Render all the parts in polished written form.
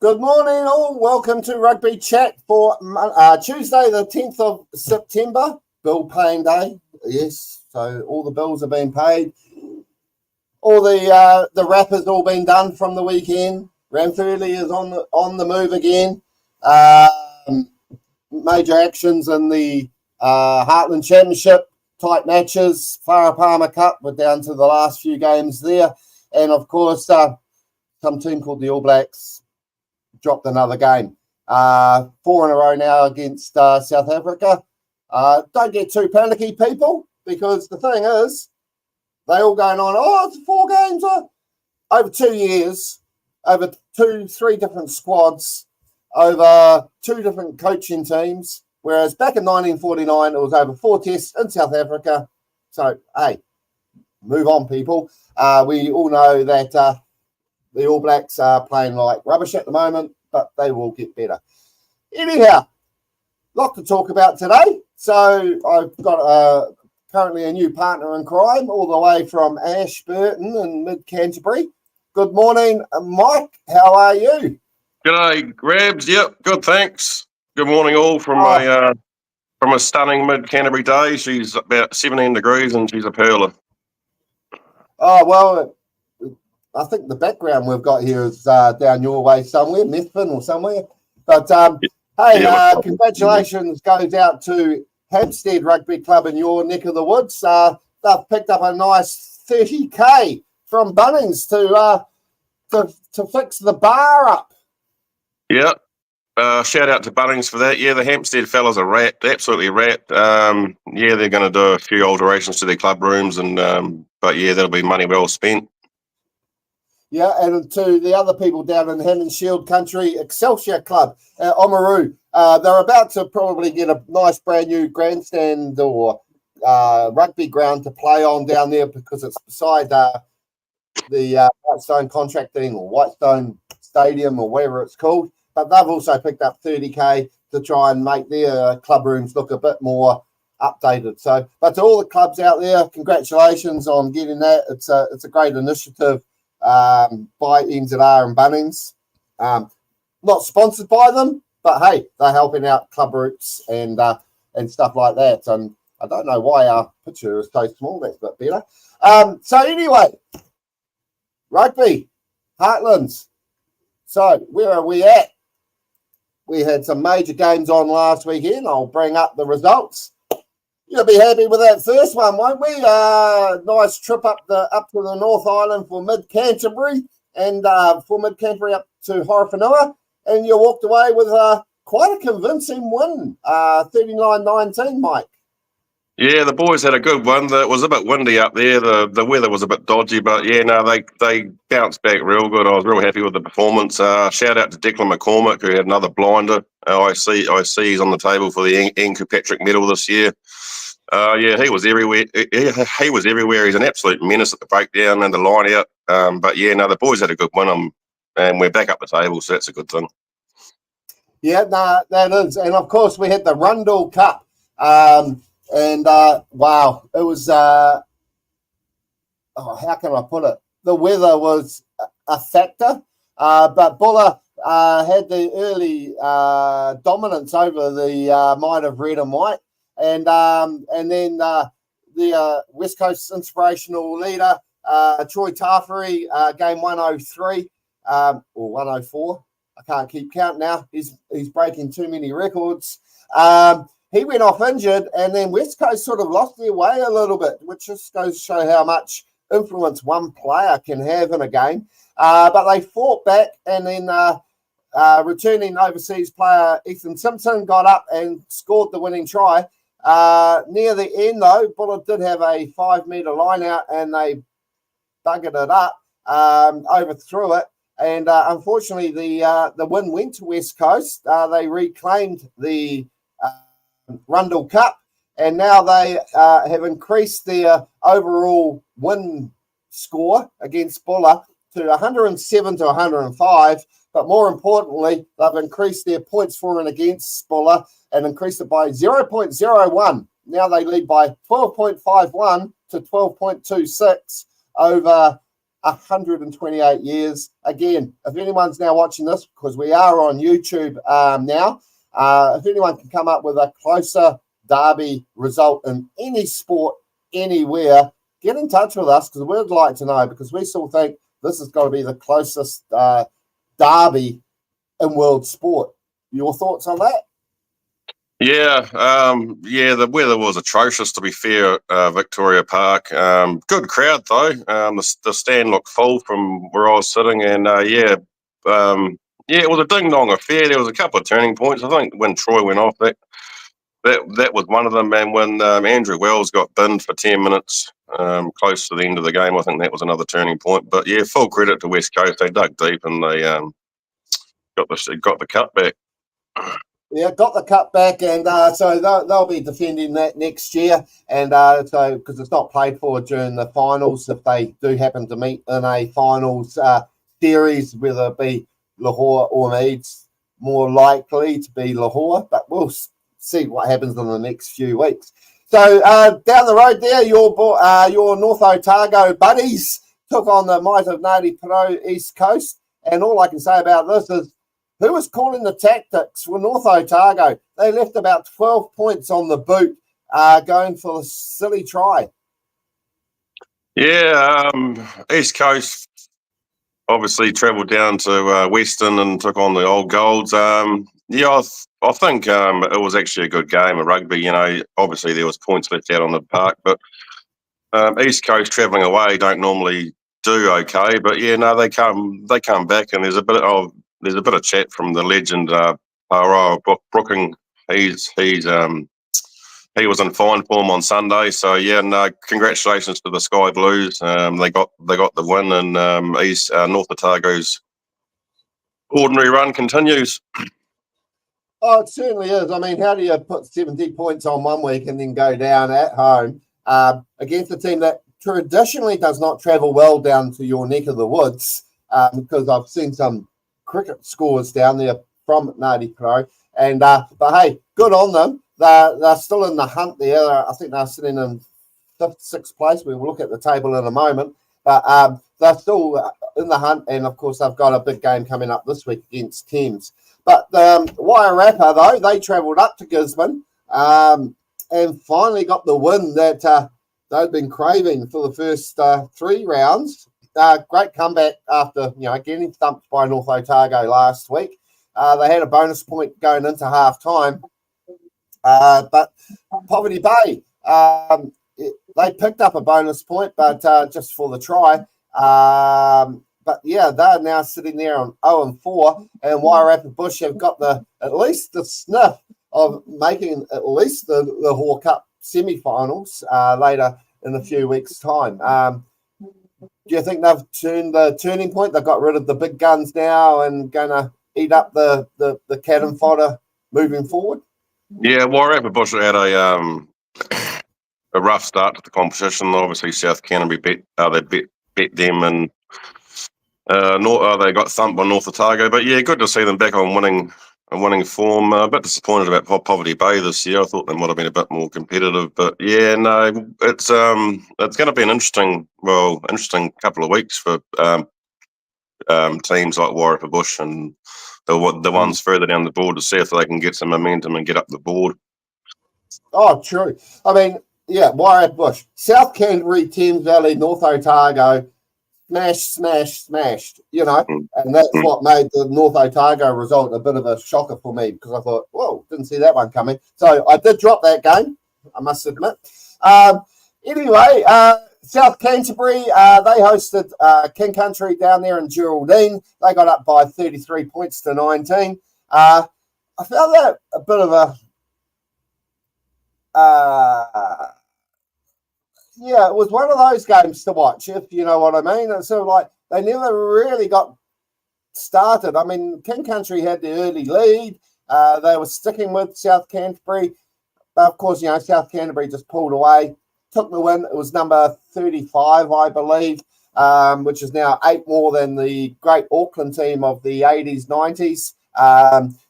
Good morning, all. Welcome to Rugby Chat for Tuesday, the 10th of September. Bill paying day. Yes, so all the bills have been paid. All the wrap has all been done from the weekend. Ranfurly is on the move again. Major actions in the Heartland Championship, tight matches. Farah Palmer Cup, we're down to the last few games there. And, of course, some team called the All Blacks dropped another game. 4 in a row now against South Africa. Don't get too panicky, people, because the thing is, they all going on, it's 4 games. Over 2 years, over 3 different squads, over 2 different coaching teams, whereas back in 1949, it was over 4 tests in South Africa. So, hey, move on, people. We all know that the All Blacks are playing like rubbish at the moment, but they will get better. Anyhow, lot to talk about today. So I've got currently a new partner in crime all the way from Ashburton in mid-Canterbury. Good morning, Mike. How are you? G'day, Grabs. Yep, good, thanks. Good morning, all, from a stunning mid-Canterbury day. She's about 17 degrees and she's a perler. Oh, well, I think the background we've got here is down your way somewhere, Methven or somewhere. But, hey, congratulations goes out to Hampstead Rugby Club in your neck of the woods. They've picked up a nice 30K from Bunnings to fix the bar up. Yeah. Shout out to Bunnings for that. Yeah, the Hampstead fellas are absolutely wrapped. Yeah, they're going to do a few alterations to their club rooms, but yeah, that'll be money well spent. Yeah, and to the other people down in Hand and Shield country, Excelsior Club, Oamaru, they're about to probably get a nice brand new grandstand or rugby ground to play on down there because it's beside the Whitestone Contracting or Whitestone Stadium or whatever it's called. But they've also picked up 30K to try and make their club rooms look a bit more updated. So, but to all the clubs out there, congratulations on getting that. It's a great initiative by NZR and Bunnings. Not sponsored by them, but hey, they're helping out club routes and stuff like that. And I don't know why our picture is so small. That's a bit better. So anyway, rugby, Heartlands. So where are we at? We had some major games on last weekend. I'll bring up the results. You'll be happy with that first one, won't we? Nice trip up to the North Island for mid-Canterbury and for mid-Canterbury up to Horowhenua. And you walked away with quite a convincing win, 39-19, Mike. Yeah, the boys had a good one. It was a bit windy up there. The weather was a bit dodgy, but yeah, no, they bounced back real good. I was real happy with the performance. Shout out to Declan McCormick, who had another blinder. I see he's on the table for the Ian Kirkpatrick medal this year. Yeah, he was everywhere. He was everywhere. He's an absolute menace at the breakdown and the line out. But yeah, no, the boys had a good win, and we're back up the table, so that's a good thing. Yeah, no, that is. And of course, we had the Rundle Cup. And wow, it was, how can I put it? The weather was a factor, but Buller had the early dominance over the Might of Red and White. And then the West Coast inspirational leader, Troy Tarfary, game 103 or 104. I can't keep count now. He's breaking too many records. He went off injured, and then West Coast sort of lost their way a little bit, which just goes to show how much influence one player can have in a game. But they fought back, and then returning overseas player Ethan Simpson got up and scored the winning try. Near the end, though, Bullard did have a 5-metre line out, and they buggered it up, overthrew it. And unfortunately, the win went to West Coast. They reclaimed the Rundle Cup, and now they have increased their overall win score against Buller to 107 to 105. But more importantly, they've increased their points for and against Buller and increased it by 0.01. Now they lead by 12.51 to 12.26 over 128 years. Again, if anyone's now watching this, because we are on YouTube now, if anyone can come up with a closer derby result in any sport, anywhere, get in touch with us, because we'd like to know, because we still think this has got to be the closest derby in world sport. Your thoughts on that? Yeah, the weather was atrocious, to be fair, Victoria Park. Good crowd, though. The stand looked full from where I was sitting, and it was a ding-dong affair. There was a couple of turning points. I think when Troy went off, that was one of them, and when Andrew Wells got binned for 10 minutes close to the end of the game, I think that was another turning point. But, yeah, full credit to West Coast. They dug deep, and they got the cut back. Yeah, got the cut back, and so they'll be defending that next year. And so, because it's not played for during the finals, if they do happen to meet in a finals series, whether it be Lahore or Leeds, more likely to be Lahore, but we'll see what happens in the next few weeks. So down the road there, your North Otago buddies took on the might of Ngāti Pro East Coast, and all I can say about this is, who was calling the tactics for North Otago? They left about 12 points on the boot going for the silly try. Yeah, East Coast obviously travelled down to Western and took on the Old Golds. I think it was actually a good game of rugby. You know, obviously there was points left out on the park, but East Coast travelling away don't normally do okay. But yeah, no, they come back, and there's a bit of chat from the legend Brooking. He was in fine form on Sunday, so yeah, no, congratulations to the Sky Blues. They got the win, and North Otago's ordinary run continues. Oh, it certainly is. I mean, how do you put 70 points on one week and then go down at home against a team that traditionally does not travel well down to your neck of the woods? Because I've seen some cricket scores down there from Ngāti Pro, and but hey, good on them. They're still in the hunt there. I think they're sitting in 5th, 6th place. We will look at the table in a moment, but they're still in the hunt, and of course they've got a big game coming up this week against Thames. But Wairarapa, though, they travelled up to Gisborne and finally got the win that they'd been craving for the first 3 rounds. Great comeback after getting thumped by North Otago last week. They had a bonus point going into half time, but Poverty Bay, they picked up a bonus point, but just for the try. But yeah, they're now sitting there on 0-4, and Wairarapa Bush have got at least the sniff of making at least the Hawke Cup semi-finals later in a few weeks' time. Do you think they've turned the turning point? They've got rid of the big guns now and going to eat up the cannon fodder moving forward? Yeah, Wairarapa Bush had a rough start to the competition. Obviously, South Canterbury bet them, and they got thumped by North Otago. But yeah, good to see them back on winning form. A bit disappointed about Poverty Bay this year. I thought they might have been a bit more competitive. But yeah, no, it's going to be an interesting couple of weeks for teams like Wairarapa Bush and the ones further down the board to see if they can get some momentum and get up the board. Oh, true. I mean, yeah, Wairarapa Bush, South Canterbury, Thames Valley, North Otago, smashed, and that's what made the North Otago result a bit of a shocker for me, because I thought, whoa, didn't see that one coming. So I did drop that game, I must admit. Anyway, South Canterbury, they hosted King Country down there in Geraldine. They got up by 33 points to 19. I found that a bit of a yeah, it was one of those games to watch, if you know what I mean. It's sort of like they never really got started. I mean, King Country had the early lead. They were sticking with South Canterbury. But of course, South Canterbury just pulled away, took the win. It was number 35, I believe, which is now 8 more than the great Auckland team of the 80s, 90s.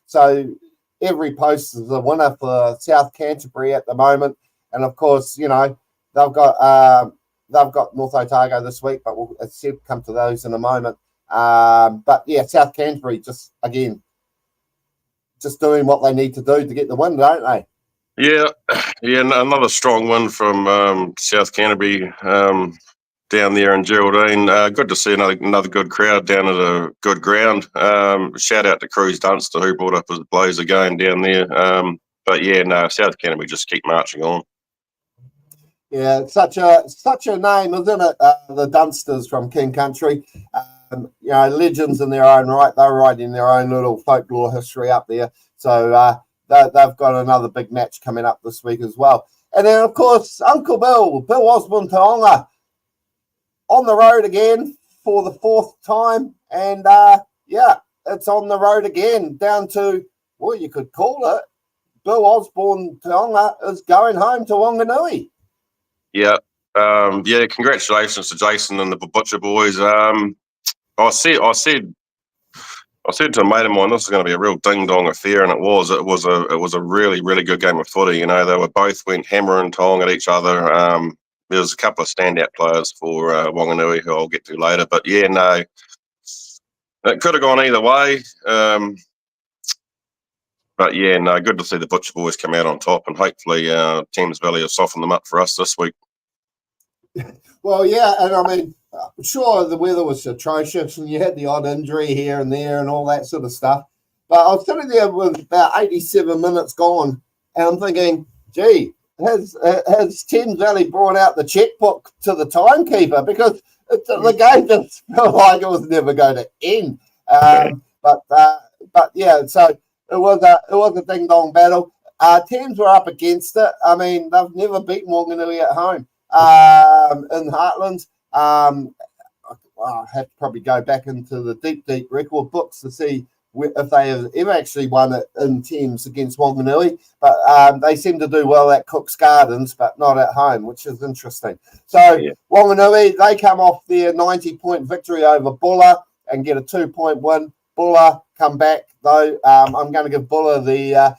So every post is a winner for South Canterbury at the moment. And of course, they've got they've got North Otago this week, but we'll come to those in a moment. But yeah, South Canterbury just doing what they need to do to get the win, don't they? Yeah, another strong win from South Canterbury down there in Geraldine. Good to see another good crowd down at a good ground. Shout out to Cruz Dunster who brought up his Blazer game down there. But yeah, no, South Canterbury just keep marching on. Yeah, it's such a name, isn't it? The Dunsters from King Country. Legends in their own right. They're writing their own little folklore history up there. So they've got another big match coming up this week as well. And then, of course, Uncle Bill Osborne Taonga, on the road again for the fourth time. And, it's on the road again down to, well, you could call it, Bill Osborne Taonga is going home to Wanganui. Yeah. Congratulations to Jason and the Butcher boys. I said to a mate of mine, this is going to be a real ding-dong affair, and it was. It was a really, really good game of footy. You know, they went hammer and tong at each other. There was a couple of standout players for Wanganui who I'll get to later. But yeah, no, it could have gone either way. But yeah, no, good to see the Butcher boys come out on top, and hopefully Thames Valley will soften them up for us this week. Well, yeah, and I mean, sure, the weather was atrocious and you had the odd injury here and there and all that sort of stuff. But I was sitting there with about 87 minutes gone and I'm thinking, gee, has Thames Valley brought out the checkbook to the timekeeper? Because the game just felt like it was never going to end. But yeah, so it was a ding-dong battle. Thames were up against it. I mean, they've never beaten Wanganui at home. In Heartland. I have to probably go back into the deep record books to see if they have ever actually won it in Thames against Wanganui, but they seem to do well at Cook's Gardens, but not at home, which is interesting. So yeah. Wanganui, they come off their 90-point victory over Buller and get a 2-point win. Buller come back, though. I'm going to give Buller the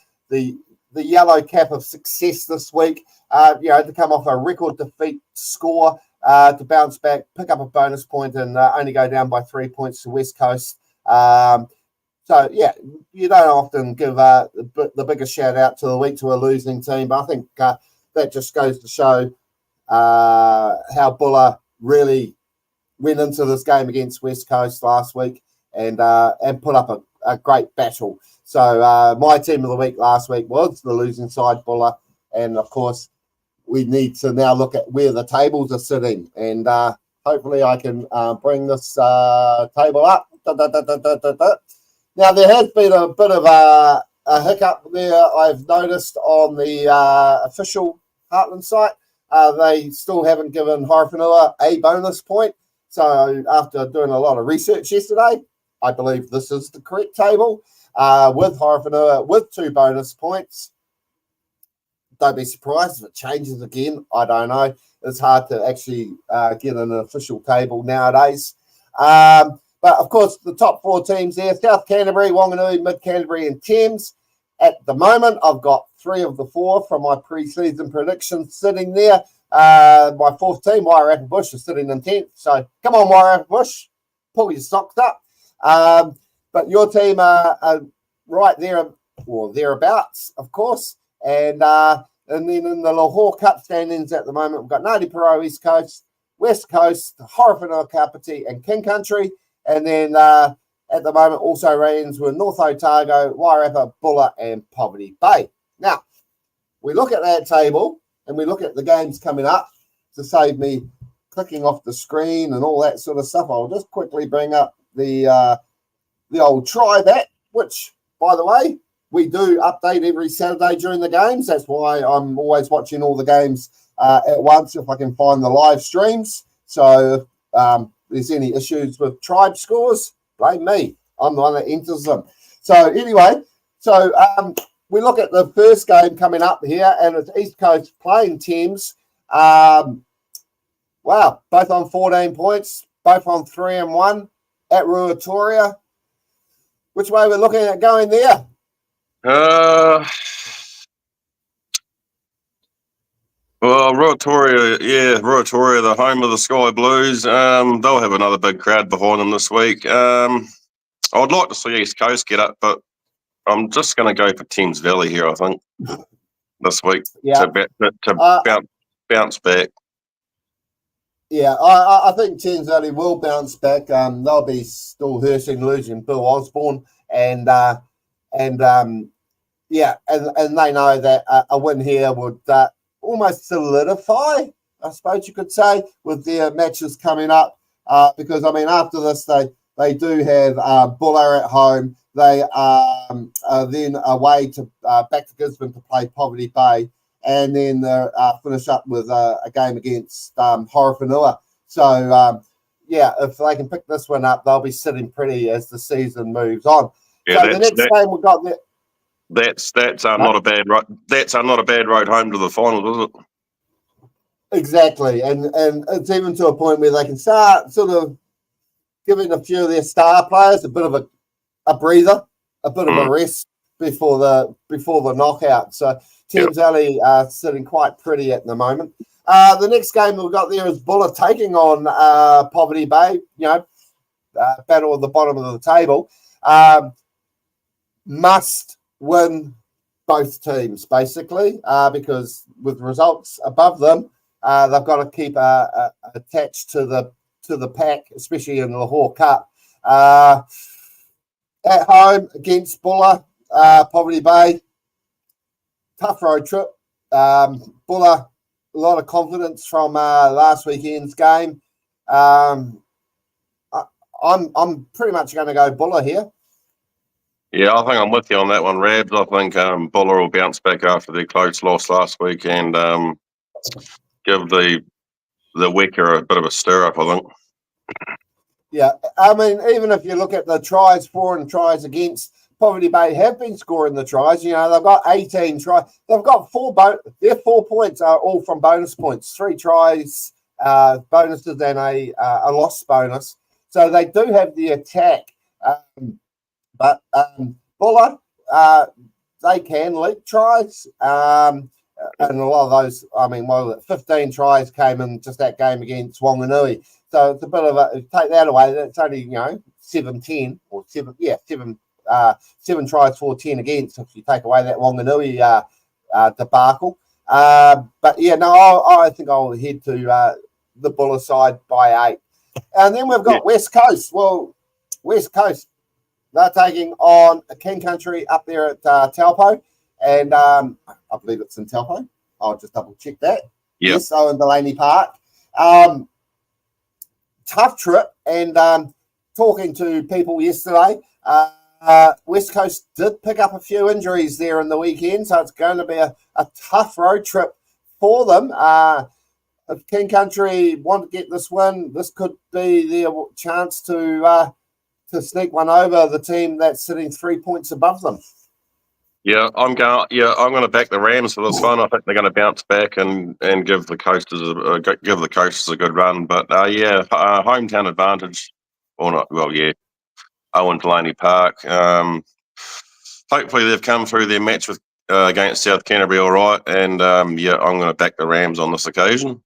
yellow cap of success this week. To come off a record defeat score, to bounce back, pick up a bonus point, and only go down by 3 points to West Coast. So, yeah, you don't often give the biggest shout out to the week to a losing team, but I think that just goes to show how Buller really went into this game against West Coast last week and put up a great battle. So my team of the week last week was the losing side, Buller, and of course we need to now look at where the tables are sitting, and hopefully I can bring this table up. Now, there has been a bit of a hiccup there, I've noticed, on the official Heartland site. They still haven't given Horowhenua a bonus point. So after doing a lot of research yesterday, I believe this is the correct table, with Horowhenua with 2 bonus points. Don't be surprised if it changes again. I don't know. It's hard to actually get an official table nowadays. But, of course, the top 4 teams there, South Canterbury, Wanganui, Mid Canterbury and Thames. At the moment, I've got 3 of the 4 from my pre-season predictions sitting there. My 4th team, Wairarapa Bush, is sitting in 10th. So, come on, Wairarapa Bush, pull your socks up. But your team are right there, or thereabouts, of course. And then in the Lahore Cup standings at the moment, we've got Ngāti Porou East Coast, West Coast, Horowhenua Kapiti and King Country. And then at the moment also reigns with North Otago, Wairarapa, Buller and Poverty Bay. Now, we look at that table and we look at the games coming up. To save me clicking off the screen and all that sort of stuff, I'll just quickly bring up the old Tribe app, which, by the way, we do update every Saturday during the games. That's why I'm always watching all the games at once if I can find the live streams. So if there's any issues with Tribe scores, blame me. I'm the one that enters them. So anyway, we look at the first game coming up here, and it's East Coast playing Thames. Wow, both on 14 points, both on 3-1 at Ruatoria. Which way we're looking at going there? Well, Ruatoria, the home of the Sky Blues. They'll have another big crowd behind them this week. I'd like to see East Coast get up, but I'm just going to go for Thames Valley here, I think, this week Yeah. to bounce back. Yeah, I think Thames Valley will bounce back. They'll be still hurting, losing Bill Osborne, and they know that a win here would almost solidify, I suppose you could say, with their matches coming up. Because I mean, after this, they do have Buller at home. They are then away to back to Gisborne to play Poverty Bay, and then they finish up with a game against Horowhenua. So if they can pick this one up, they'll be sitting pretty as the season moves on. Yeah, so the next game we've got there. That's not a bad road. That's not a bad road home to the finals, is it? Exactly, and it's even to a point where they can start sort of giving a few of their star players a bit of a breather, a bit of a rest before the knockout. So Thames Valley are sitting quite pretty at the moment. The next game we've got there is Buller taking on Poverty Bay. Battle at the bottom of the table. Must win both teams basically, because with results above them, they've got to keep attached to the pack, especially in the Lahore Cup. At home against Buller, Poverty Bay, tough road trip. Buller, a lot of confidence from last weekend's game. I'm pretty much going to go Buller here. Yeah, I think I'm with you on that one, Rabs. I think Buller will bounce back after their close loss last week and give the Wecker a bit of a stir up, I think. Yeah, I mean, even if you look at the tries for and tries against, Poverty Bay have been scoring the tries. They've got 18 tries. They've got their 4 points are all from bonus points. 3 tries, bonuses, and a loss bonus. So they do have the attack. But Buller, they can leak tries. And a lot of those, 15 tries came in just that game against Wanganui. So it's a bit of take that away. It's only, 7-10 or 7 tries for 10 against if you take away that Wanganui debacle. I think I'll head to the Buller side by 8. And then we've got West Coast. Well, West Coast, they're taking on King Country up there at Taupo. And I believe it's in Taupo. I'll just double check that. Yep. Yes, so in Delaney Park. Tough trip, and talking to people yesterday, West Coast did pick up a few injuries there in the weekend, so it's going to be a tough road trip for them. If King Country want to get this win, this could be their chance to sneak one over the team that's sitting 3 points above them. Yeah, I'm going to back the Rams for this one. I think they're going to bounce back and give the Coasters a good run. But hometown advantage, or not? Well, yeah, Owen Delaney Park. Hopefully they've come through their match with against South Canterbury all right. And I'm going to back the Rams on this occasion.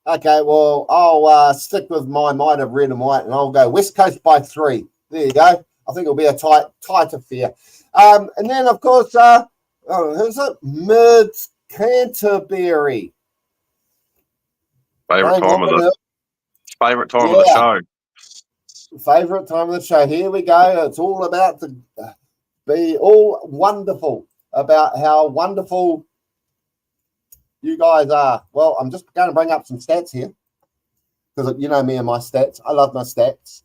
Okay, well, I'll stick with my might of red and white, and I'll go West Coast by 3. There you go. I think it'll be a tight affair. And then, of course, who's it? Mid Canterbury. Favourite time of the show. Favourite time of the show. Here we go. It's all about to be all wonderful about how wonderful you guys are. Well, I'm just going to bring up some stats here because you know me and my stats. I love my stats.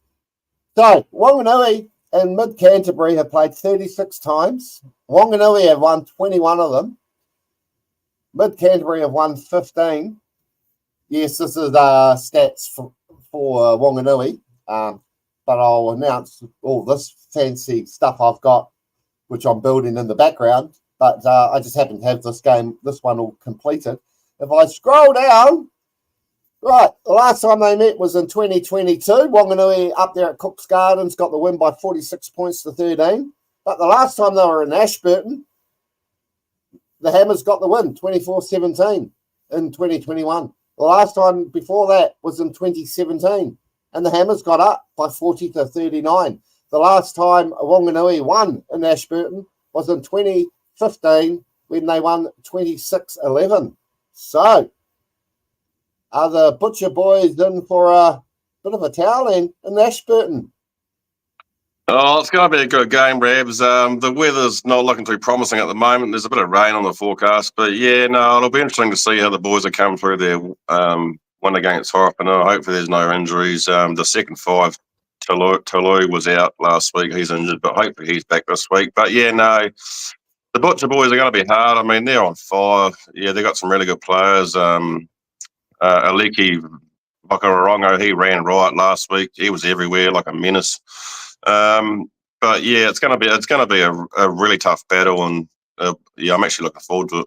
So, Wanganui and Mid Canterbury have played 36 times. Wanganui have won 21 of them. Mid Canterbury have won 15. Yes, this is stats for Wanganui, but I'll announce all this fancy stuff I've got, which I'm building in the background. But I just happen to have this one all completed. If I scroll down, right, the last time they met was in 2022. Wanganui up there at Cook's Gardens got the win by 46 points to 13. But the last time they were in Ashburton, the Hammers got the win, 24-17. in 2021. The last time before that was in 2017, and the Hammers got up by 40-39. The last time Wanganui won in Ashburton was in 2015 when they won 26-11. So, are the Butcher boys in for a bit of a towel in Ashburton? Oh, it's going to be a good game, Rabs. The weather's not looking too promising at the moment. There's a bit of rain on the forecast, but yeah, no, it'll be interesting to see how the boys are coming through their win against Horopana. Hopefully there's no injuries. The second five, Tulu was out last week. He's injured, but hopefully he's back this week. But yeah, no, the Butcher boys are going to be hard. I mean, they're on fire. Yeah, they've got some really good players. Aliki Wakarongo, he ran right last week. He was everywhere like a menace. But yeah, it's going to be a really tough battle, and yeah, I'm actually looking forward to it.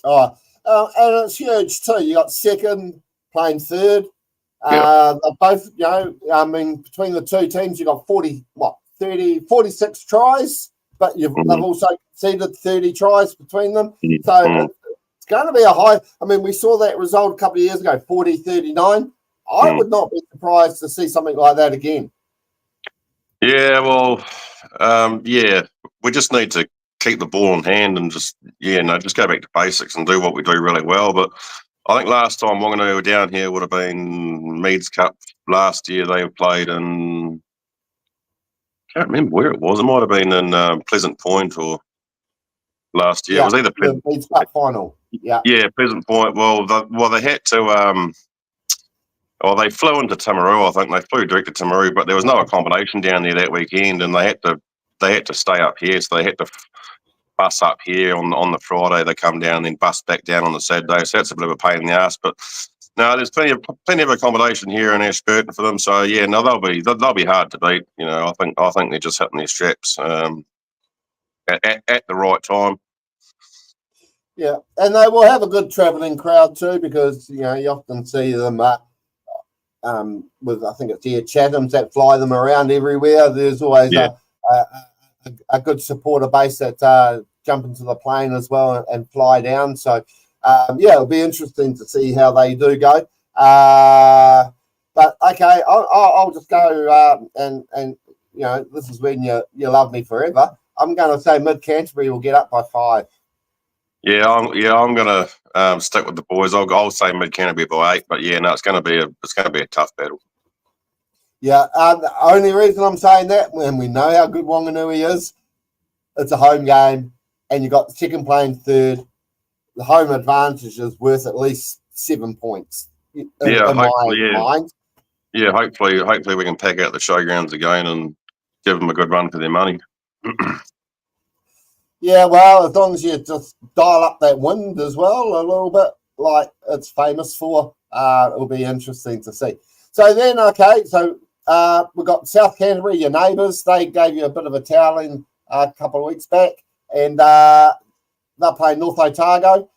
Oh, and it's huge too. You got second playing third. Yeah. They're both, I mean, between the two teams, you got 46 tries, but they've also conceded 30 tries between them. So it's going to be a high. I mean, we saw that result a couple of years ago, 40-39. I would not be surprised to see something like that again. Yeah, well, yeah, we just need to keep the ball in hand and just go back to basics and do what we do really well. But I think last time Wanganui were down here would have been Meads Cup last year. They played in, I can't remember where it was. It might have been in Pleasant Point or last year. Yeah, it was either the Meads Cup final. Yeah, Pleasant Point. Well, they had to. They flew into Timaru. I think they flew direct to Timaru, but there was no accommodation down there that weekend, and they had to stay up here. So they had to bus up here on the Friday. They come down, and then bus back down on the Saturday. So that's a bit of a pain in the ass. But no, there's plenty of accommodation here in Ashburton for them. So yeah, no, they'll be hard to beat. I think they're just hitting their straps at the right time. Yeah, and they will have a good travelling crowd too, because you often see them with, I think it's Chathams that fly them around everywhere. There's always a good supporter base that jump into the plane as well and fly down. So it'll be interesting to see how they do go. But okay, I'll just go and this is when you love me forever. I'm going to say Mid Canterbury will get up by 5. Yeah, I'm going to stick with the boys. I'll say Mid Canterbury by 8, but yeah, no, it's going to be a tough battle. Yeah, the only reason I'm saying that, when we know how good Wanganui is, it's a home game, and you got the second playing third. The home advantage is worth at least 7 points. In my mind. Yeah, hopefully we can pack out the showgrounds again and give them a good run for their money. Yeah, well, as long as you just dial up that wind as well a little bit, like it's famous for, it'll be interesting to see. So then, we've got South Canterbury, your neighbours. They gave you a bit of a toweling a couple of weeks back, and they're playing North Otago.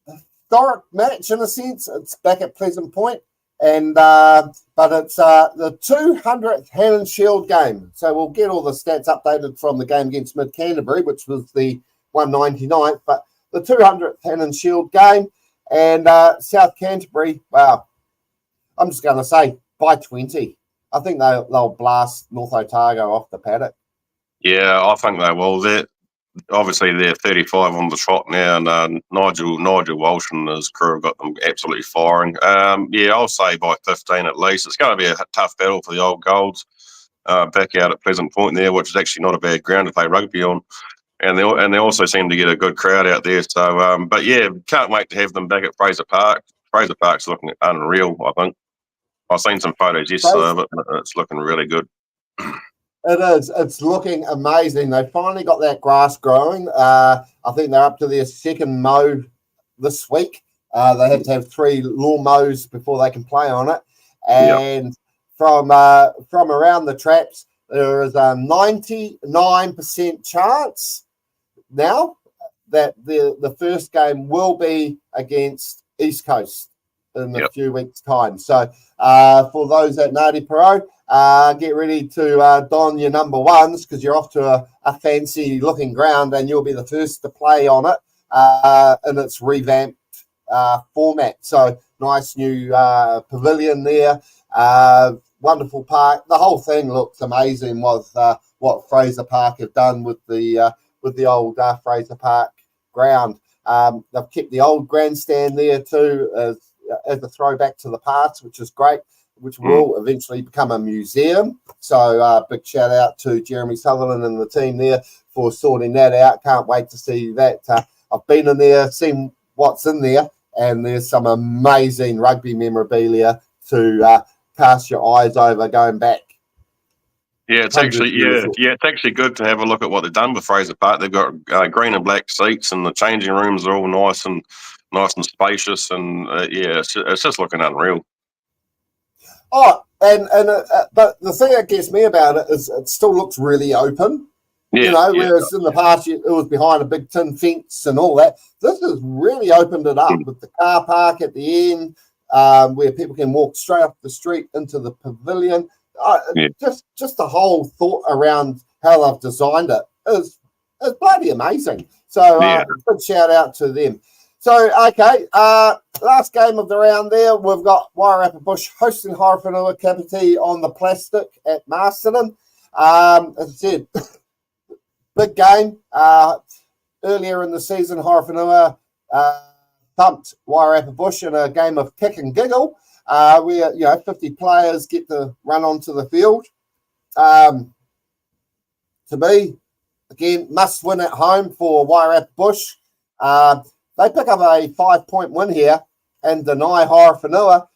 Historic match in a sense. It's back at Pleasant Point, and but it's the 200th Hannon Shield game. So we'll get all the stats updated from the game against Mid Canterbury, which was the 199th, but the 200th Hannon Shield game, and South Canterbury. Wow, I'm just going to say by 20. I think they'll blast North Otago off the paddock. Yeah, I think they will. They're 35 on the trot now, and Nigel Walsh and his crew have got them absolutely firing. I'll say by 15 at least. It's going to be a tough battle for the old Golds back out at Pleasant Point there, which is actually not a bad ground to play rugby on. And they also seem to get a good crowd out there. So, but yeah, can't wait to have them back at Fraser Park. Fraser Park's looking unreal, I think. I've seen some photos yesterday, but it's looking really good. It is. It's looking amazing. They finally got that grass growing. I think they're up to their second mow this week. They had to have 3 lawn mows before they can play on it. And from around the traps, there is a 99% chance now that the first game will be against East Coast in a few weeks' time. So for those at Ngāti Porou, get ready to don your number 1s, because you're off to a fancy looking ground, and you'll be the first to play on it in its revamped format. So nice new pavilion there. Wonderful park. The whole thing looks amazing. Was what Fraser Park have done with the old Fraser Park ground. They've kept the old grandstand there too as a throwback to the past, which is great, which will eventually become a museum. So big shout out to Jeremy Sutherland and the team there for sorting that out. Can't wait to see that. I've been in there, seen what's in there, and there's some amazing rugby memorabilia to cast your eyes over going back. Yeah, it's actually it's actually good to have a look at what they've done with Fraser Park. They've got green and black seats, and the changing rooms are all nice and spacious, and it's just looking unreal. Oh, but the thing that gets me about it is it still looks really open. Whereas in the past it was behind a big tin fence and all that. This has really opened it up with the car park at the end, where people can walk straight up the street into the pavilion. Just the whole thought around how they've designed it is bloody amazing. So good shout out to them. So, okay, last game of the round there, we've got Wairarapa Bush hosting Horowhenua Kapiti on the plastic at Masterton. As I said, big game. Earlier in the season, Horowhenua thumped Wairarapa Bush in a game of kick and giggle, where 50 players get to run onto the field. To me, again, must win at home for Wairarapa Bush. They pick up a 5-point win here and deny Horowhenua.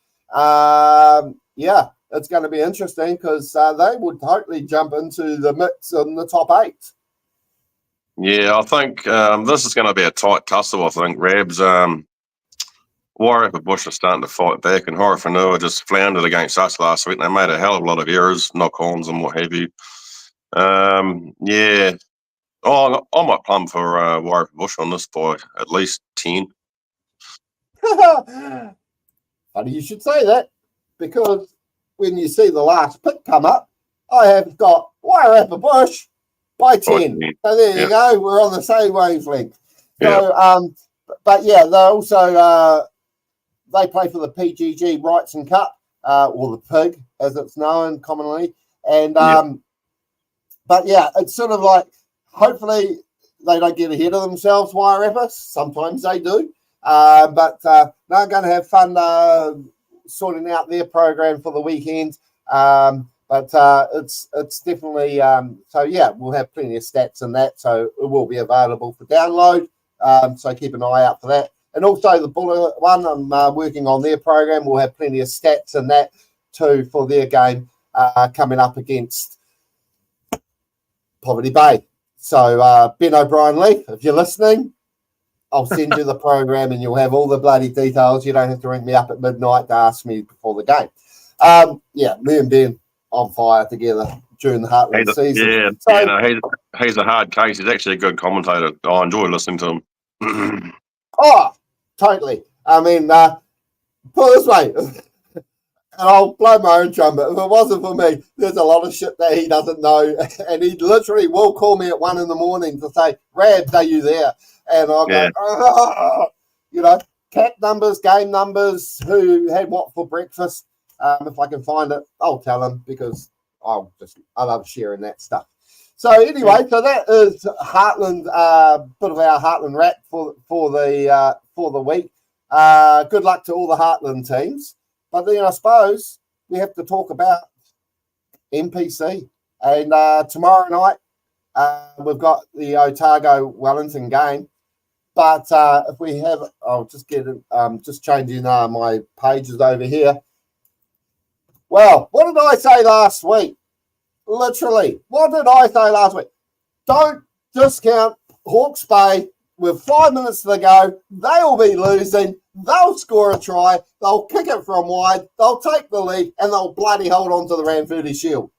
It's going to be interesting because they would totally jump into the mix in the top 8. Yeah, I think this is going to be a tight tussle. I think Rabs, Wairarapa Bush are starting to fight back, and Horowhenua just floundered against us last week. They made a hell of a lot of errors, knock-ons and what have you. I might plumb for Wairarapa Bush on this by at least 10. Funny you should say that, because when you see the last pick come up, I have got Wairarapa Bush by 10. So there you go. We're on the same wavelength. So, they're also they play for the PGG Wrightson Cup, or the Pig as it's known commonly, and it's sort of like, hopefully they don't get ahead of themselves, Wairarapa. Sometimes they do. But they're going to have fun sorting out their program for the weekend. But it's definitely, we'll have plenty of stats in that. So it will be available for download. So keep an eye out for that. And also the Buller one, I'm working on their program. We'll have plenty of stats in that too for their game coming up against Poverty Bay. So Ben O'Brien Leaf, if you're listening, I'll send you the program and you'll have all the bloody details. You don't have to ring me up at midnight to ask me before the game. Me and Ben on fire together during the Heartland season. He's a hard case. He's actually a good commentator. I enjoy listening to him. Oh, totally. I mean, put it this way, and I'll blow my own trumpet. If it wasn't for me, there's a lot of shit that he doesn't know. And he literally will call me at 1 a.m. to say, Rabs, are you there? And I'll go, cat numbers, game numbers, who had what for breakfast. If I can find it, I'll tell him, because I love sharing that stuff. So anyway, so that is Heartland, bit of our Heartland rap for the week. Good luck to all the Heartland teams. But then I suppose we have to talk about NPC. And tomorrow night, we've got the Otago-Wellington game. But if we have, I'll just get it, just changing my pages over here. Well, what did I say last week? Literally, what did I say last week? Don't discount Hawke's Bay with 5 minutes to go. They'll be losing. They'll score a try. They'll kick it from wide. They'll take the lead, and they'll bloody hold on to the Ranfurly Shield.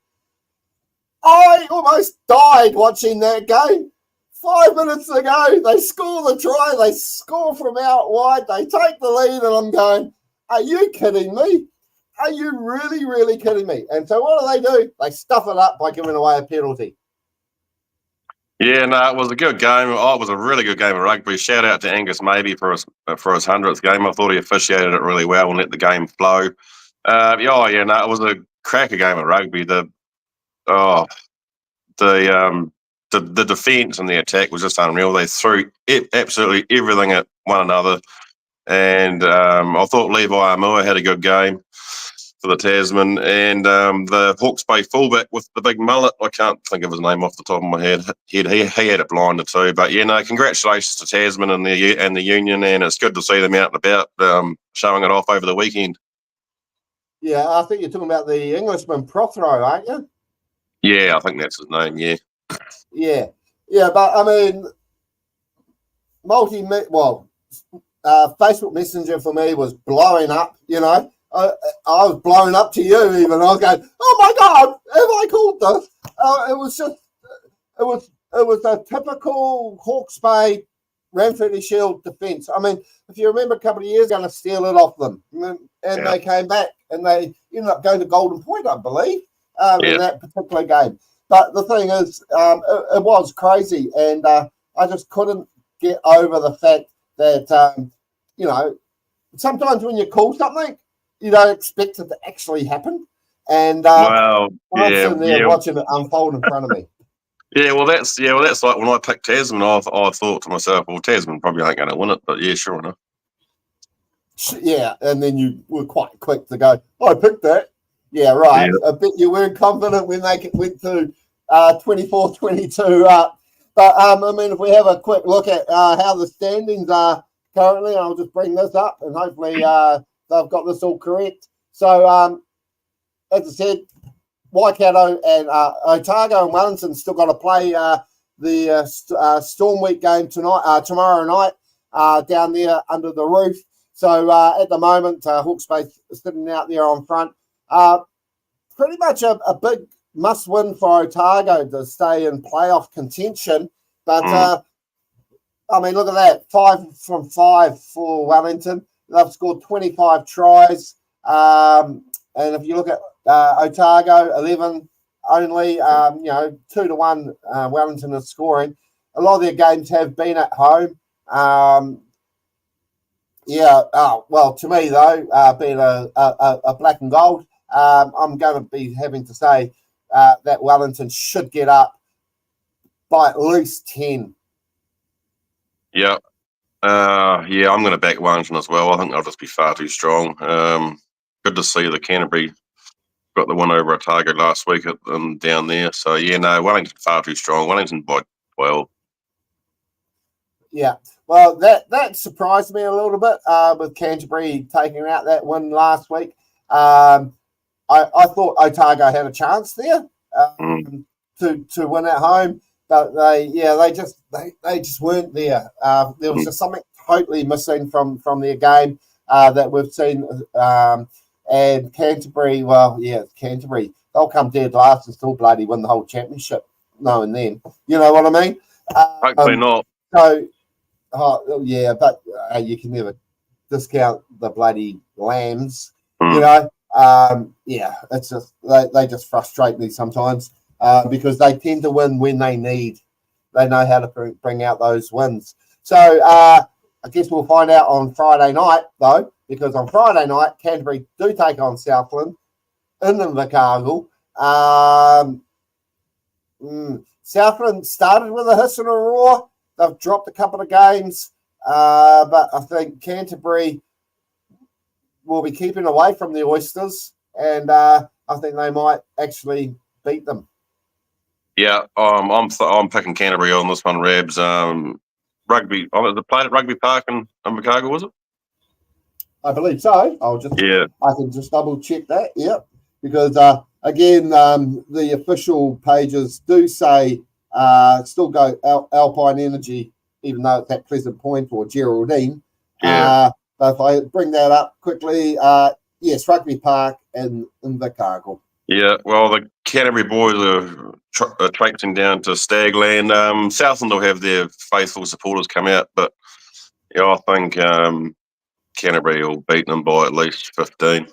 I almost died watching that game. 5 minutes to go. They score the try. They score from out wide. They take the lead, and I'm going, are you kidding me? Are you really, really kidding me? And so what do? They stuff it up by giving away a penalty. Yeah, no, it was a good game. Oh, it was a really good game of rugby. Shout out to Angus Maybe for his 100th game. I thought he officiated it really well and let the game flow. It was a cracker game of rugby. Oh, the the defence and the attack was just unreal. They threw absolutely everything at one another, and I thought Levi Amua had a good game for the Tasman, and the Hawke's Bay fullback with the big mullet. I can't think of his name off the top of my head. He had it blinded too. But congratulations to Tasman and the Union, and it's good to see them out and about, showing it off over the weekend. Yeah, I think you're talking about the Englishman Prothero, aren't you? Yeah, I think that's his name. Yeah. Yeah, but I mean, Facebook Messenger for me was blowing up. I was blowing up to you even. I was going, oh my God, have I called this? It was a typical Hawke's Bay Ranfurly Shield defence. I mean, if you remember a couple of years ago, going to steal it off them, and they came back and they ended up going to Golden Point, I believe, in that particular game. But the thing is, it was crazy, and I just couldn't get over the fact that sometimes when you call something, you don't expect it to actually happen. And I'm sitting there watching it unfold in front of me. That's like when I picked Tasman, I thought to myself, well, Tasman probably ain't going to win it, but yeah, sure enough. Yeah, and then you were quite quick to go, I picked that. Yeah, right. Yeah. I bet you weren't confident when they went to 24-22 up. But, if we have a quick look at how the standings are currently, I'll just bring this up and hopefully they've got this all correct. So, as I said, Waikato and Otago and Wellington still got to play the Storm Week game tomorrow night down there under the roof. So at the moment, Hawke's Bay sitting out there on front. Pretty much a big must-win for Otago to stay in playoff contention. But, look at that. 5 from 5 for Wellington. They've scored 25 tries. And if you look at Otago, 11 only, 2-1 Wellington is scoring. A lot of their games have been at home. To me, though, being a black and gold, I'm going to be having to say that Wellington should get up by at least 10. Yeah. I'm going to back Wellington as well. I think they'll just be far too strong. Good to see the Canterbury got the win over Otago last week down there. So, Wellington far too strong. Wellington by 12. Yeah. Well, that surprised me a little bit with Canterbury taking out that win last week. I thought Otago had a chance there to win at home, but they just weren't there. There was just something totally missing from their game that we've seen. And Canterbury, Canterbury, they'll come dead last and still bloody win the whole championship, knowing them. You know what I mean? Hopefully not. So, but you can never discount the bloody Lambs. It's just they just frustrate me sometimes because they tend to win when they need. They know how to bring out those wins. So I guess we'll find out on Friday night, though, because on Friday night, Canterbury do take on Southland in the Invercargill. Southland started with a hiss and a roar. They've dropped a couple of games, but I think Canterbury will be keeping away from the Oysters, and I think they might actually beat them. Yeah, I'm picking Canterbury on this one, Rabs. Rugby. Was it played at Rugby Park in Invercargill, was it? I believe so. I can just double check that. Yep, because again, the official pages do say still go Alpine Energy, even though it's at Pleasant Point or Geraldine. Yeah. But if I bring that up quickly, yes, Rugby Park and Invercargill. Yeah, well, the Canterbury boys are traipsing down to Stagland. Southland will have their faithful supporters come out, but I think Canterbury will beat them by at least 15.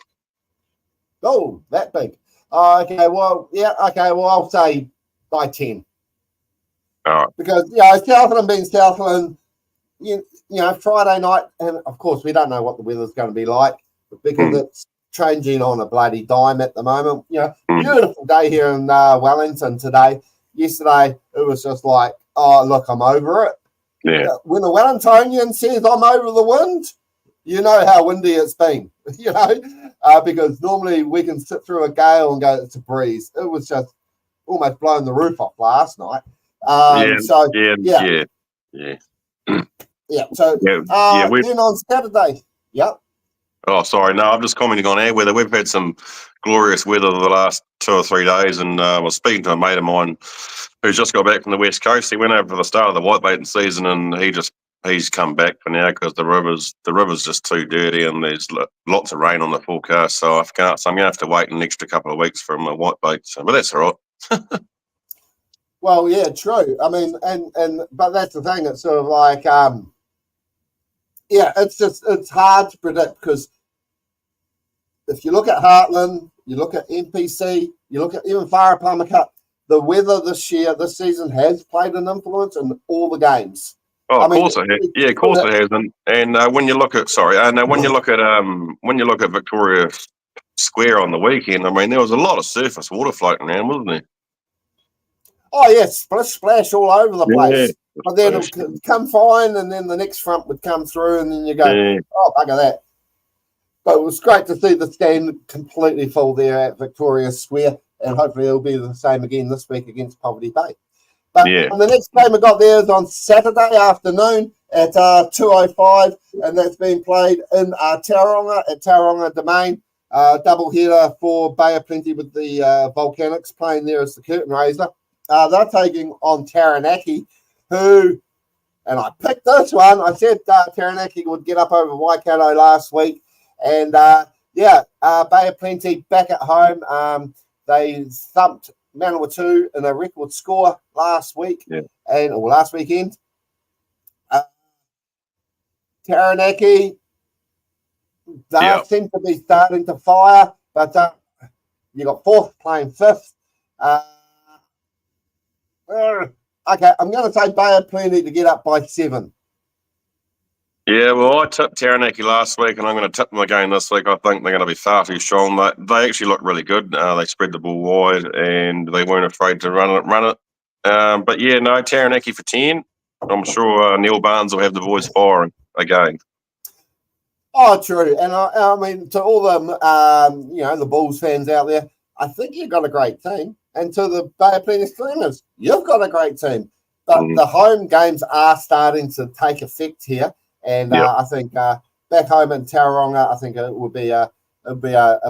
Oh, that big. Okay, well, I'll say by 10. All right. Because, Southland being Southland, Friday night, and of course we don't know what the weather's going to be like because it's changing on a bloody dime at the moment. Beautiful day here in Wellington today. Yesterday it was just like, oh look, I'm over it. Yeah. When a Wellingtonian says I'm over the wind, you know how windy it's been. Because normally we can sit through a gale and go, it's a breeze. It was just almost blowing the roof off last night. Yeah. So we've. then on Saturday, Oh, sorry. No, I'm just commenting on our weather. We've had some glorious weather the last 2 or 3 days, and I was speaking to a mate of mine who's just got back from the West Coast. He went over for the start of the whitebaiting season, and he's come back for now because the river's just too dirty, and there's lots of rain on the forecast. So I'm going to have to wait an extra couple of weeks for my whitebait. So, but that's all right. Well, yeah, true. I mean, but that's the thing. It's sort of like, it's hard to predict because if you look at Heartland, you look at NPC, you look at even Whare the weather this season has played an influence in all the games. Oh, of course it has. Yeah, of course it has. And when you look at Victoria Square on the weekend, I mean, there was a lot of surface water floating around, wasn't there? Oh, yes, splash all over the place. Yeah, but then it would come fine, and then the next front would come through, and then you go, oh, bugger that. But it was great to see the stand completely full there at Victoria Square, and hopefully it'll be the same again this week against Poverty Bay. But the next game I got there is on Saturday afternoon at 2:05, and that's being played in Tauranga at Tauranga Domain. Double header for Bay of Plenty with the Volcanics playing there as the curtain raiser. They're taking on Taranaki, who, and I picked this one. I said Taranaki would get up over Waikato last week. And, Bay of Plenty back at home. They thumped Manawatu in a record score last week last weekend. Taranaki, they seem to be starting to fire, but you got fourth playing fifth. Okay, I'm going to say Bay of Plenty to get up by 7. Yeah, well, I tipped Taranaki last week, and I'm going to tip them again this week. I think they're going to be far too strong. They actually look really good. They spread the ball wide, and they weren't afraid to run it. Taranaki for 10. I'm sure Neil Barnes will have the boys firing again. Oh, true. And I mean, to all the Bulls fans out there, I think you've got a great team. And to the Bay of Plenty Streamers, you've got a great team. But the home games are starting to take effect here. And I think back home in Tauranga, I think it would be a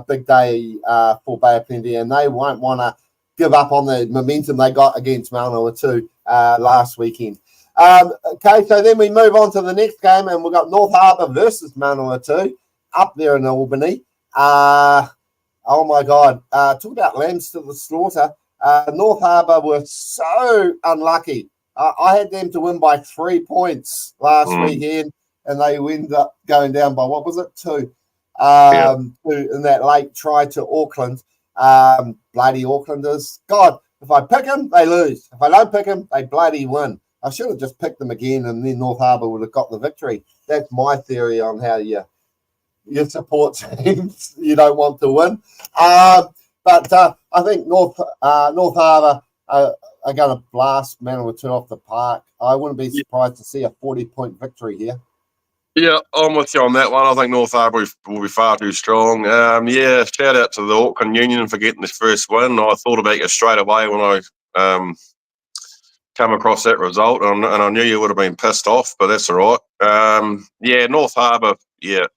big day for Bay of Plenty, and they won't want to give up on the momentum they got against Manawatu last weekend. Okay, so then we move on to the next game, and we've got North Harbour versus Manawatu up there in Albany. Oh my God! Talk about lambs to the slaughter. North Harbour were so unlucky. I had them to win by 3 points last weekend, and they ended up going down by, what was it, 2? In that late try to Auckland. Bloody Aucklanders. God, if I pick them, they lose. If I don't pick them, they bloody win. I should have just picked them again, and then North Harbour would have got the victory. That's my theory on how you support teams you don't want to win. But I think North Harbour are going to blast Manawatu off the park. I wouldn't be surprised to see a 40-point victory here. Yeah, I'm with you on that one. I think North Harbour will be far too strong. Shout out to the Auckland Union for getting this first win. I thought about you straight away when I come across that result, and I knew you would have been pissed off, but that's all right. North Harbour, they're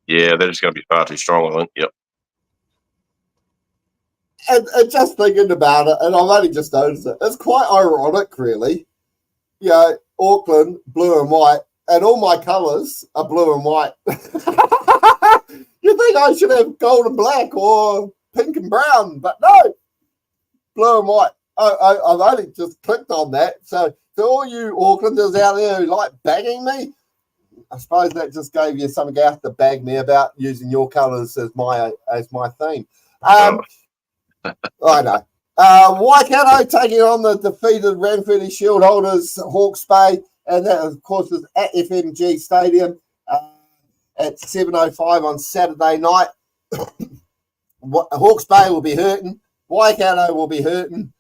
just going to be far too strong, I think. Yep. And just thinking about it, and I've only just noticed it, it's quite ironic, really. Auckland, blue and white, and all my colours are blue and white. You think I should have gold and black or pink and brown, but no, blue and white. I've only just clicked on that. So to all you Aucklanders out there who like bagging me, I suppose that just gave you something else to bag me about using your colours as my theme. I know. Waikato taking on the defeated Ranfurly Shield holders, Hawke's Bay, and that, of course, is at FMG Stadium at 7:05 on Saturday night. Hawke's Bay will be hurting. Waikato will be hurting.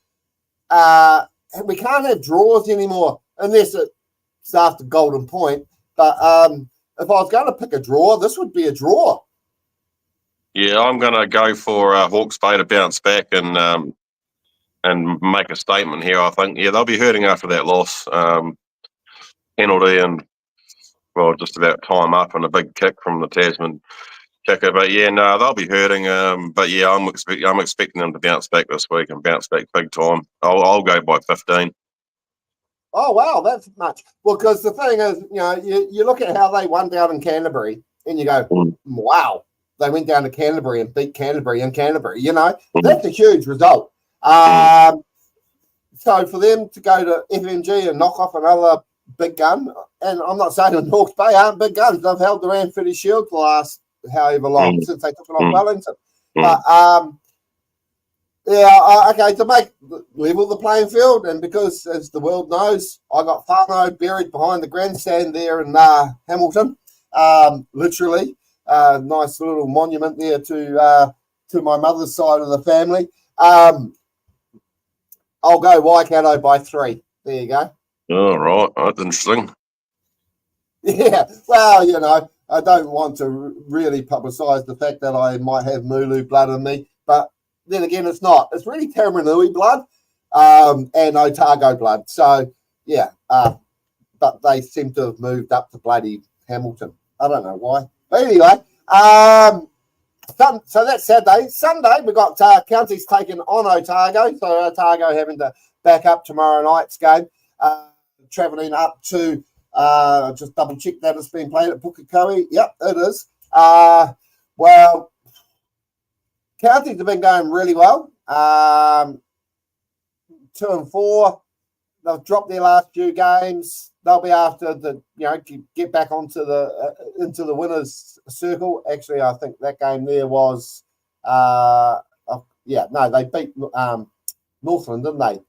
And we can't have draws anymore unless it's after Golden Point. But if I was going to pick a draw, this would be a draw. Yeah, I'm going to go for Hawke's Bay to bounce back and make a statement here, I think. Yeah, they'll be hurting after that loss. Penalty and, well, just about time up and a big kick from the Tasman kicker. But, yeah, no, they'll be hurting. But, yeah, I'm expecting them to bounce back this week and bounce back big time. I'll go by 15. Oh, wow, that's much. Well, because the thing is, you look at how they won down in Canterbury and you go, wow, they went down to Canterbury and beat Canterbury in Canterbury. That's a huge result. So for them to go to FMG and knock off another big gun, and I'm not saying the Hawke's Bay aren't big guns. They've held the Ranfurly Shield for the last however long since they took it off Wellington. But, okay, to level the playing field, and because, as the world knows, I got whānau buried behind the grandstand there in Hamilton, literally. Nice little monument there to my mother's side of the family. I'll go Waikato by 3. There you go. All right. That's interesting. Yeah. Well, I don't want to really publicise the fact that I might have Mulu blood in me, but then again, it's not. It's really Taramanui blood and Otago blood. So, yeah. But they seem to have moved up to bloody Hamilton. I don't know why. But anyway, so that's Saturday. Sunday, we've got counties taking on Otago. So Otago having to back up tomorrow night's game. Travelling up to, just double check that it's been played at Pukekohe. Yep, it is. Well, counties have been going really well. 2-4. They've dropped their last few games. They'll be after get back onto into the winners' circle. Actually, I think that game there was, they beat Northland, didn't they?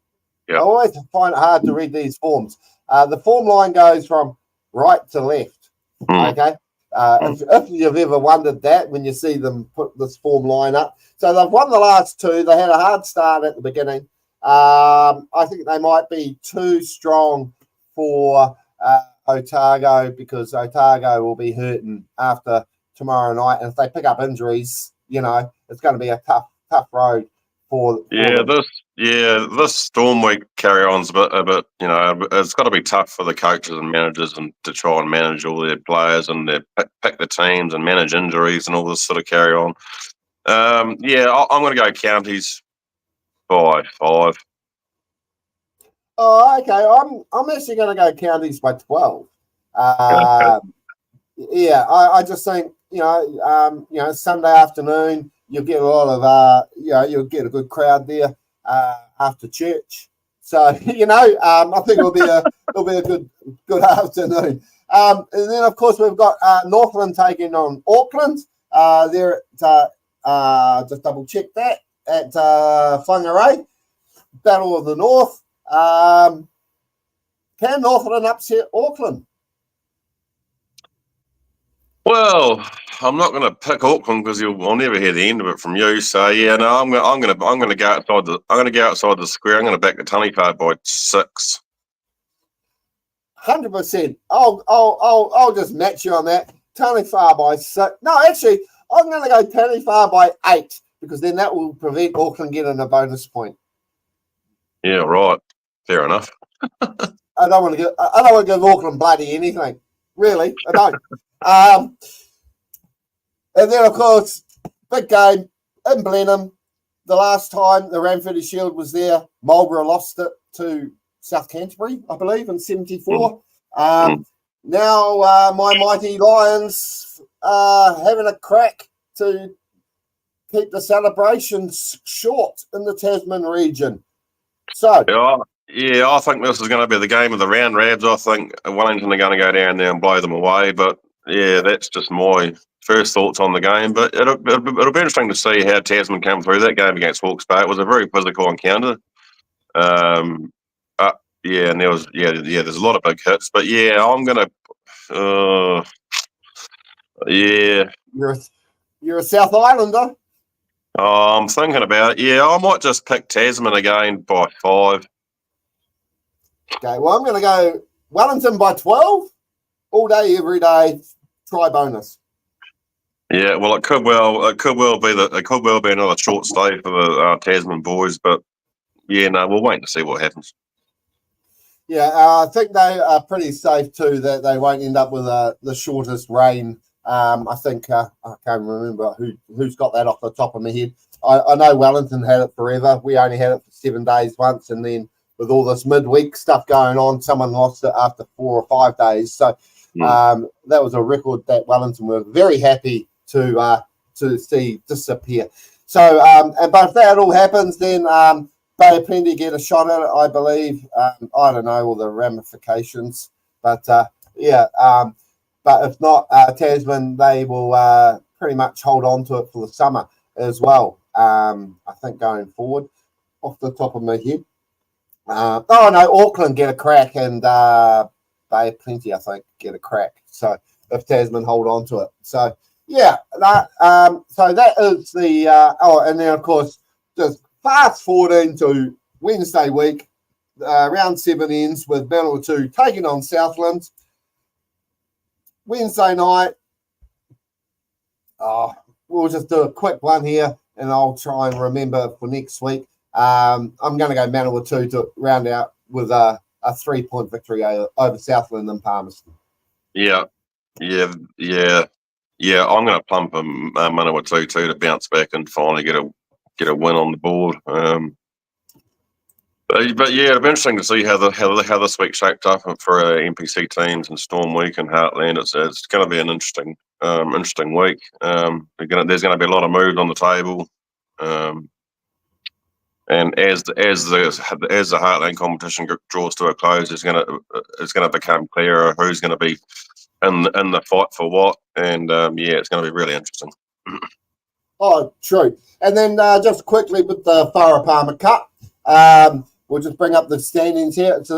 Yeah. I always find it hard to read these forms. The form line goes from right to left. Okay. If you've ever wondered that when you see them put this form line up. So they've won the last 2. They had a hard start at the beginning. I think they might be too strong for Otago, because Otago will be hurting after tomorrow night. And if they pick up injuries, it's going to be a tough road for them. This storm week carry-on's a bit, it's got to be tough for the coaches and managers and to try and manage all their players and pick the teams and manage injuries and all this sort of carry-on. I'm going to go counties by 5. Oh, okay. I'm actually going to go counties by 12. Yeah, I just think Sunday afternoon you'll get a lot of you'll get a good crowd there after church. So I think it'll be a good afternoon. And then of course we've got Northland taking on Auckland. They're at just double check that at Whangarei, Battle of the North. Can Northland upset Auckland? Well, I'm not going to pick Auckland because I'll never hear the end of it from you. So yeah, no, I'm going to go outside the square. I'm going to back the Taniwha by 6. 100%. I'll just match you on that. Taniwha by 6. No, actually, I'm going to go Taniwha by 8, because then that will prevent Auckland getting a bonus point. Yeah, right. Fair enough. I don't want to give Auckland bloody anything. Really, I don't. And then, of course, big game in Blenheim. The last time the Ranfurly Shield was there, Marlborough lost it to South Canterbury, I believe, in 74. Now my mighty Lions are having a crack to keep the celebrations short in the Tasman region. So yeah, I think this is going to be the game of the round, Rabs. I think Wellington are going to go down there and blow them away. But yeah, that's just my first thoughts on the game, but it'll be interesting to see how Tasman come through that game against Hawke's Bay. It was a very physical encounter. And there was there's a lot of big hits, but I'm gonna You're a South Islander. I'm thinking about it. I might just pick Tasman again by 5. Okay, well, I'm going to go Wellington by 12, all day, every day, try bonus. Yeah, well, it could well be another short stay for the Tasman boys, but we'll wait to see what happens. Yeah, I think they are pretty safe too, that they won't end up with the shortest reign. I think I can't remember who's got that off the top of my head. I know Wellington had it forever. We only had it for 7 days once, and then with all this midweek stuff going on, someone lost it after 4 or 5 days. So that was a record that Wellington were very happy to see disappear. So, but if that all happens, then Bay of Plenty get a shot at it, I believe. I don't know all the ramifications, but but if not, Tasman, they will pretty much hold on to it for the summer as well. I think going forward, off the top of my head. Auckland get a crack, and Bay of Plenty, I think, get a crack. So if Tasman hold on to it. So, so that is the... and then, of course, just fast forward into Wednesday week. Round 7 ends with Manawatu taking on Southland. Wednesday night, we'll just do a quick one here, and I'll try and remember for next week. I'm going to go Manawatu to round out with a 3-point victory over Southland and Palmerston. I'm going to plump Manawatu too to bounce back and finally get a win on the board. But it'll be interesting to see how this week shaped up for NPC teams and Storm Week and Heartland. It's going to be an interesting week. There's going to be a lot of moves on the table, and as the Heartland competition draws to a close, it's going to become clearer who's going to be in the fight for what, and it's going to be really interesting. Oh, true. And then just quickly with the Farah Palmer Cup. We'll just bring up the standings here. It's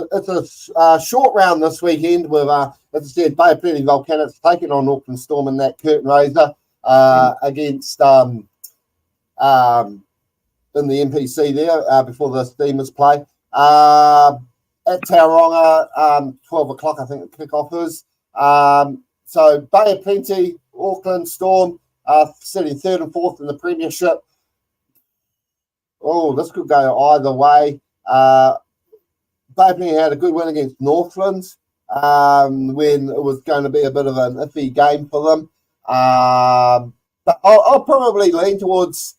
a short round this weekend with, as I said, Bay of Plenty Volcanics taking on Auckland Storm in that curtain raiser against in the NPC there before the Steamers play. At Tauranga, 12 o'clock, I think the kickoff is. So Bay of Plenty, Auckland Storm sitting 3rd and 4th in the premiership. Oh, this could go either way. Bay of Plenty had a good win against Northland when it was going to be a bit of an iffy game for them. But I'll probably lean towards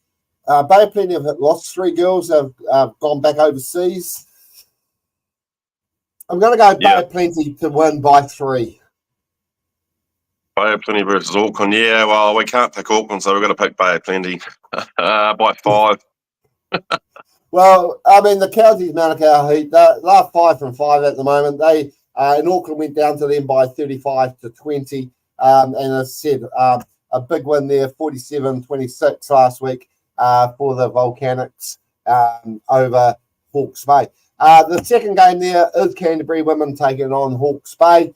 Bay of Plenty have lost 3 girls, have gone back overseas. I'm going to go Bay of Plenty to win by 3. Bay of Plenty versus Auckland. Yeah, well, we can't pick Auckland, so we're going to pick Bay of Plenty by 5. Well, I mean, the Counties Manukau Heat, they're 5 from 5 at the moment. They in Auckland went down to them by 35-20. And as I said, a big win there, 47-26 last week for the Volcanics over Hawke's Bay. The second game there is Canterbury women taking on Hawke's Bay.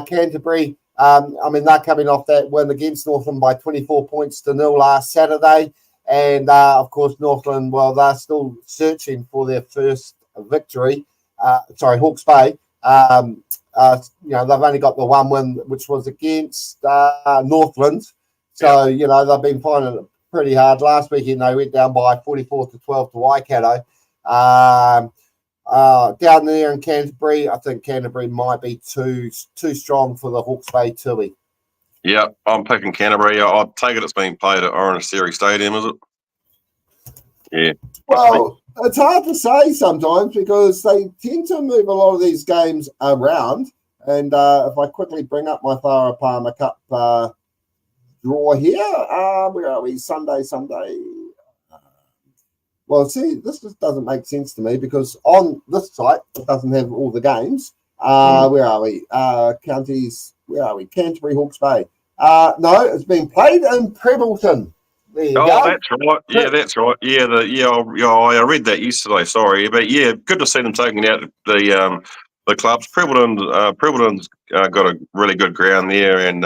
Canterbury, they're coming off that win against Northland by 24 points to 0 last Saturday. And, of course, Northland, well, they're still searching for their first victory. Hawke's Bay. They've only got the one win, which was against Northland. So, they've been finding it pretty hard. Last weekend, they went down by 44-12 to Waikato. Down there in Canterbury, I think Canterbury might be too strong for the Hawke's Bay Tui. Yeah, I'm picking Canterbury. I take it it's being played at Orange Theory Stadium, is it? Yeah. Well, it's hard to say sometimes because they tend to move a lot of these games around. And if I quickly bring up my Farah Palmer Cup draw here, where are we? Sunday. Well, see, this just doesn't make sense to me because on this site, it doesn't have all the games. Where are we? Counties, where are we? Canterbury, Hawke's Bay. No, it's been played in Prebbleton. There you go. That's right. Yeah, that's right. Yeah, I read that yesterday. Sorry, but yeah, good to see them taking out the clubs. Prebbleton's got a really good ground there and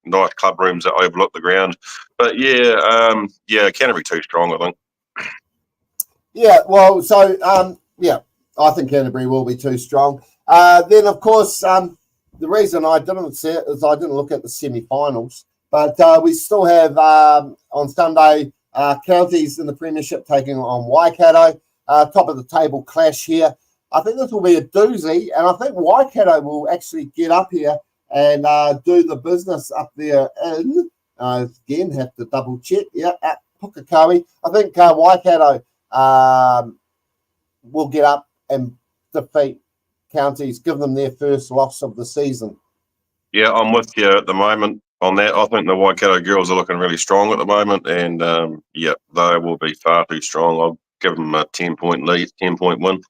nice club rooms that overlook the ground. But yeah, Canterbury too strong, I think. Yeah, well, so I think Canterbury will be too strong. Then, of course, the reason I didn't see it is I didn't look at the semi-finals. But we still have on Sunday Counties in the Premiership taking on Waikato. Top of the table clash here. I think this will be a doozy, and I think Waikato will actually get up here and do the business up there in. Again, have to double check. Yeah, at Pukekohe. I think Waikato will get up and defeat Counties, give them their first loss of the season. Yeah, I'm with you at the moment on that. I think the Waikato girls are looking really strong at the moment, and they will be far too strong. I'll give them a 10-point lead, 10-point win.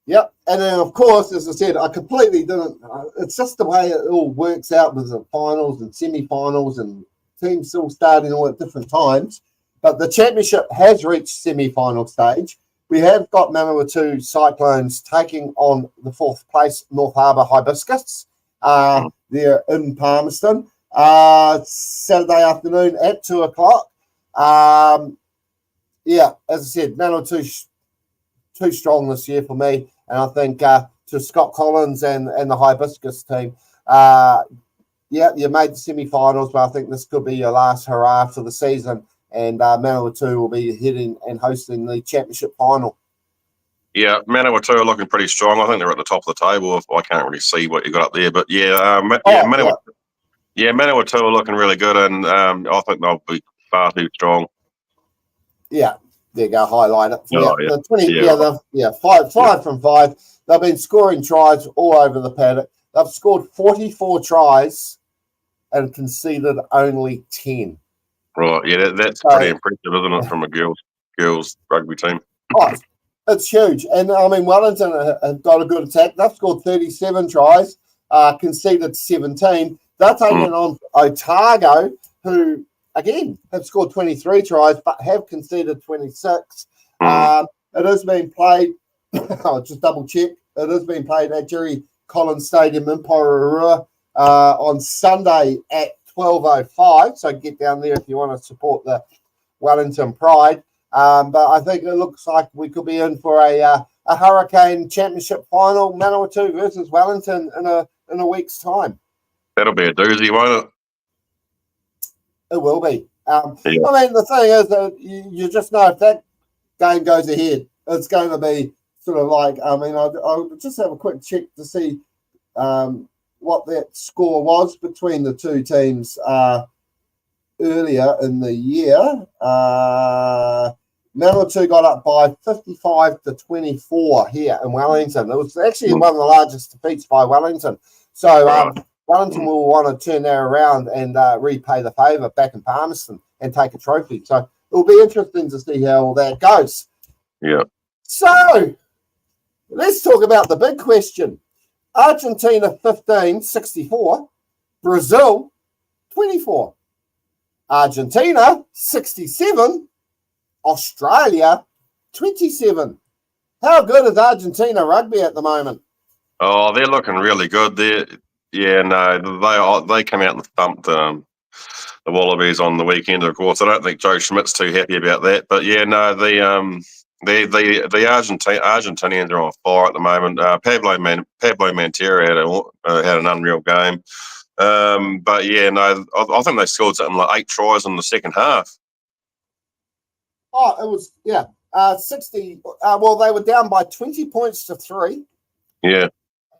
Yep, and then of course, as I said, I completely didn't. It's just the way it all works out with the finals and semi-finals and teams still starting all at different times. But the championship has reached semi-final stage. We have got Manawatu Cyclones taking on the fourth place North Harbour Hibiscus. They're in Palmerston. Saturday afternoon at 2:00. As I said, Manawatu too strong this year for me. And I think to Scott Collins and the Hibiscus team, you made the semi-finals, but I think this could be your last hurrah for the season. And Manawatu will be heading and hosting the championship final. Yeah, Manawatu are looking pretty strong. I think they're at the top of the table. I can't really see what you got up there, but Manawatu are looking really good, and I think they'll be far too strong. Yeah, there you go. Highlight it. The 20. Five from 5. They've been scoring tries all over the paddock. They've scored 44 tries and conceded only 10. Right, yeah, that's pretty impressive, isn't it, from a girls rugby team? Oh, it's huge. And, I mean, Wellington have got a good attack. They've scored 37 tries, conceded 17. They're taking on Otago, who, again, have scored 23 tries but have conceded 26. It has been played, I'll just double check, it has been played at Jerry Collins Stadium in Pororua on Sunday at 12:05, so get down there if you want to support the Wellington Pride. But I think it looks like we could be in for a Hurricane Championship final, Manawatu versus Wellington in a week's time. That'll be a doozy, won't it? It will be. I mean, the thing is that you just know if that game goes ahead, it's going to be sort of like, I mean, I'll just have a quick check to see what that score was between the two teams earlier in the year. Manawatu got up by 55-24 here in Wellington. It was actually one of the largest defeats by Wellington. So Wellington will want to turn that around and repay the favour back in Palmerston and take a trophy. So it'll be interesting to see how all that goes. Yeah. So let's talk about the big question. Argentina 15, 64. Brazil 24. Argentina 67. Australia 27. How good is Argentina rugby at the moment? Oh, they're looking really good. They came out and thumped the Wallabies on the weekend. Of course, I don't think Joe Schmidt's too happy about that. But the Argentinians are on fire at the moment. Pablo Mantero had an unreal game. I think they scored something like 8 tries in the second half. Oh, it was 60. Well, they were down by 20 points to 3. Yeah.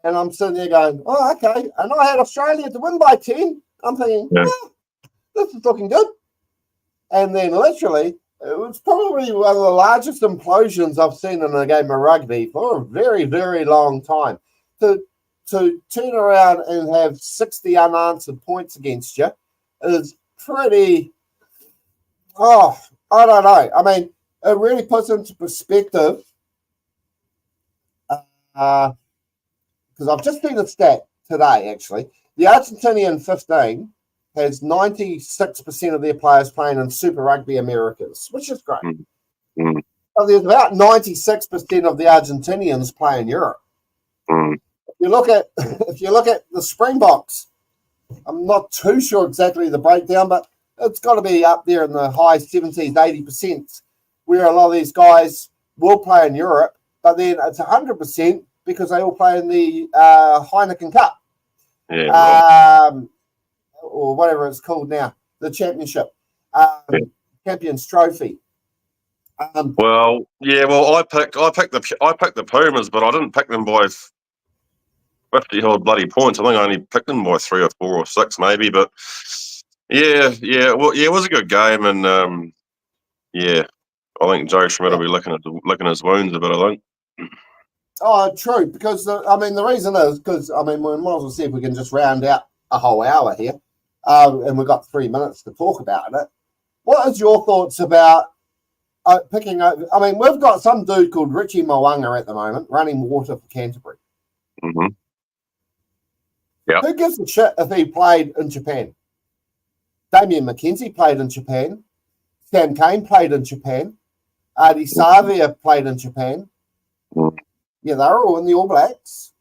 And I'm sitting there going, oh, okay. And I had Australia to win by 10. I'm thinking, this is looking good. And then literally, it was probably one of the largest implosions I've seen in a game of rugby for a very, very long time. To turn around and have 60 unanswered points against you is pretty, I don't know. I mean, it really puts into perspective because I've just seen a stat today, actually. The Argentinian 15 has 96% of their players playing in Super Rugby Americas, which is great. Mm. But there's about 96% of the Argentinians play in Europe. Mm. If you look at the Springboks, I'm not too sure exactly the breakdown, but it's got to be up there in the high 70s, 80%, where a lot of these guys will play in Europe, but then it's 100% because they all play in the Heineken Cup. Yeah, right. Or whatever it's called now, the championship, Champions Trophy. I picked the Pumas, but I didn't pick them by 50 odd bloody points. I think I only picked them by 3 or 4 or 6 maybe. But it was a good game, and I think Joe Schmidt will be licking his wounds a bit, I think. Oh, true. Because the reason is because we might as well see if we can just round out a whole hour here. And we've got 3 minutes to talk about it. What is your thoughts about picking up? We've got some dude called Richie Mwanga at the moment running water for Canterbury. Mm-hmm. Yeah. Who gives a shit if he played in Japan? Damien McKenzie played in Japan. Sam Cane played in Japan. Adi Savia played in Japan. Mm. Yeah, they're all in the All Blacks.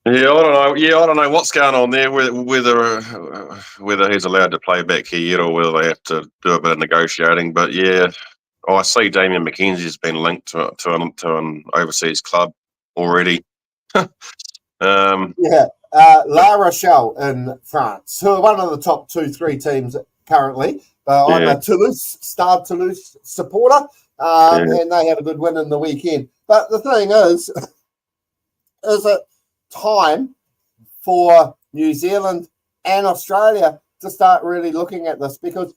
Yeah, I don't know what's going on there. Whether he's allowed to play back here or whether they have to do a bit of negotiating. But I see Damien McKenzie's been linked to an overseas club already. La Rochelle in France, who are one of the top 2-3 teams currently. I'm a Toulouse supporter, and they had a good win in the weekend. But the thing is it time for New Zealand and Australia to start really looking at this? Because,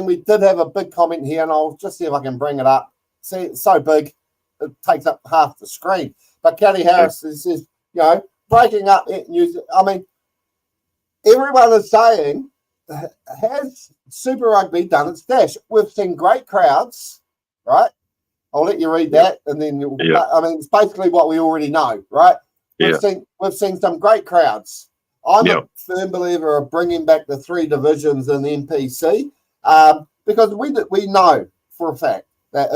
we did have a big comment here, and I'll just see if I can bring it up. See, it's so big, it takes up half the screen. But Kelly Harris says, breaking up New Zealand. Everyone is saying, has Super Rugby done its dash? We've seen great crowds, right? I'll let you read that, and then it's basically what we already know, right? We've seen some great crowds. I'm a firm believer of bringing back the 3 divisions in the NPC, because we know for a fact that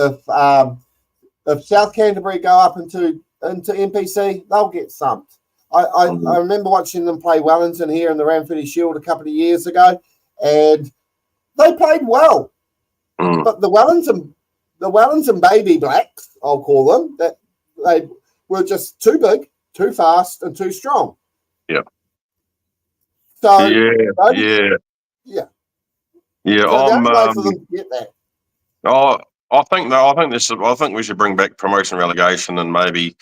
if South Canterbury go up into NPC, they'll get stumped. I remember watching them play Wellington here in the Ranfurly Shield a couple of years ago, and they played well. Mm. But the Wellington baby blacks, I'll call them, that they were just too big, too fast, and too strong. Yeah. So Yeah. So I'm way for them to get that. I think we should bring back promotion relegation and maybe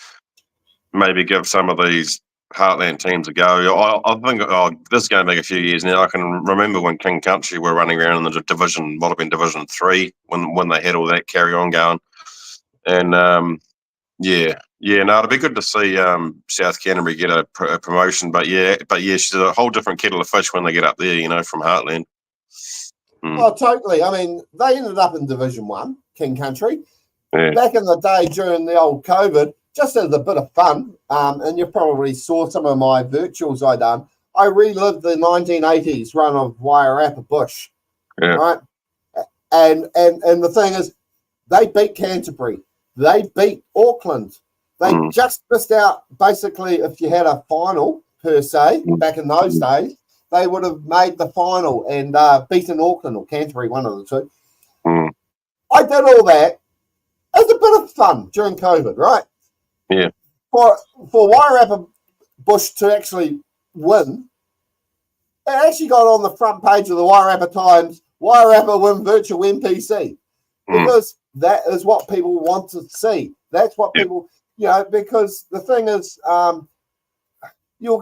give some of these Heartland teams a go. I think this is going back a few years now. I can remember when King Country were running around in the division, might have been Division 3 when they had all that carry on going, and it'd be good to see South Canterbury get a promotion. But she's a whole different kettle of fish when they get up there, from Heartland. Mm. Oh, totally. They ended up in Division 1, King Country. Yeah. Back in the day during the old COVID, just as a bit of fun, and you probably saw some of my virtuals I done, I relived the 1980s run of Wairarapa Bush, right? And the thing is, they beat Canterbury. They beat Auckland. They just missed out. Basically, if you had a final, per se, back in those days, they would have made the final and beaten Auckland or Canterbury, one of the two. Mm. I did all that as a bit of fun during COVID, right? Yeah. For Wairarapa Bush to actually win, it actually got on the front page of the Wairarapa Times, Wairarapa win virtual NPC. Because that is what people want to see. That's what people, because the thing is, you'll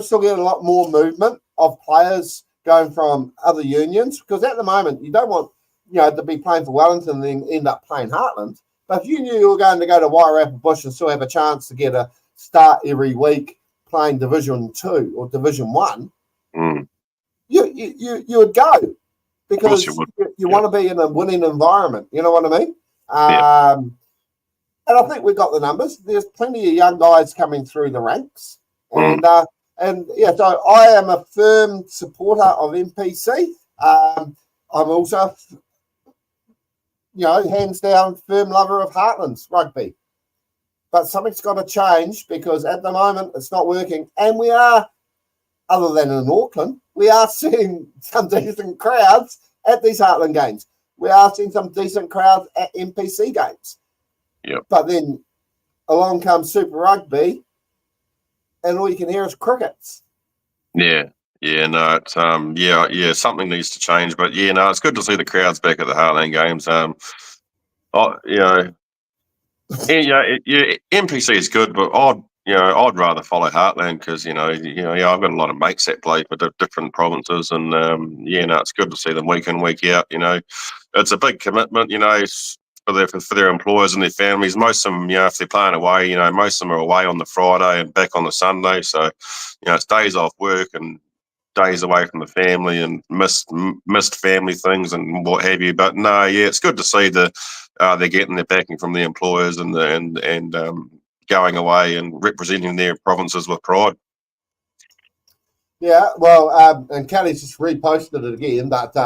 still get a lot more movement of players going from other unions, because at the moment you don't want, to be playing for Wellington and then end up playing Heartland. But if you knew you were going to go to Wairarapa Bush and still have a chance to get a start every week playing Division 2 or Division 1, you would go, because you want to be in a winning environment. You know what I mean? And I think we've got the numbers. There's plenty of young guys coming through the ranks, and And yeah, so I am a firm supporter of NPC. I'm also, hands down, firm lover of Heartlands Rugby. But something's got to change because at the moment it's not working. And we are, other than in Auckland, we are seeing some decent crowds at these Heartland games. We are seeing some decent crowds at NPC games. Yep. But then along comes Super Rugby, and all you can hear is crickets. Yeah, no, it's something needs to change. But yeah, no, it's good to see the crowds back at the Heartland games. NPC is good, but I'd rather follow Heartland because I've got a lot of mates that play for different provinces, and it's good to see them week in, week out. It's a big commitment, for their employers and their families. Most of them, if they're playing away, most of them are away on the Friday and back on the Sunday. So, it's days off work and days away from the family and missed family things and what have you. But no, it's good to see they're getting their backing from the employers and going away and representing their provinces with pride. Yeah, well, and Kelly's just reposted it again, but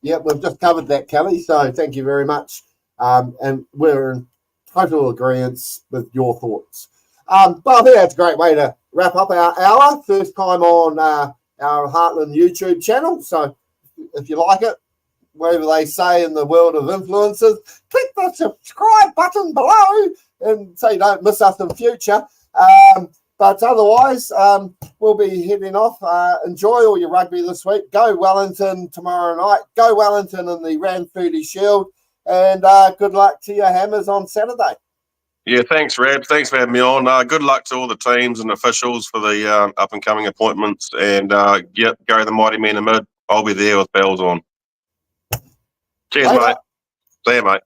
we've just covered that, Kelly. So thank you very much. And we're in total agreement with your thoughts. But I think that's a great way to wrap up our hour. First time on our Heartland YouTube channel. So if you like it, whatever they say in the world of influencers, click the subscribe button below and so you don't miss us in the future. But otherwise, we'll be heading off. Enjoy all your rugby this week. Go Wellington tomorrow night. Go Wellington in the Ranfurly Shield. And good luck to your Hammers on Saturday. Yeah, thanks, Rab. Thanks for having me on. Good luck to all the teams and officials for the up-and-coming appointments. And, go the mighty men in mid. I'll be there with bells on. Cheers, mate. See you, mate.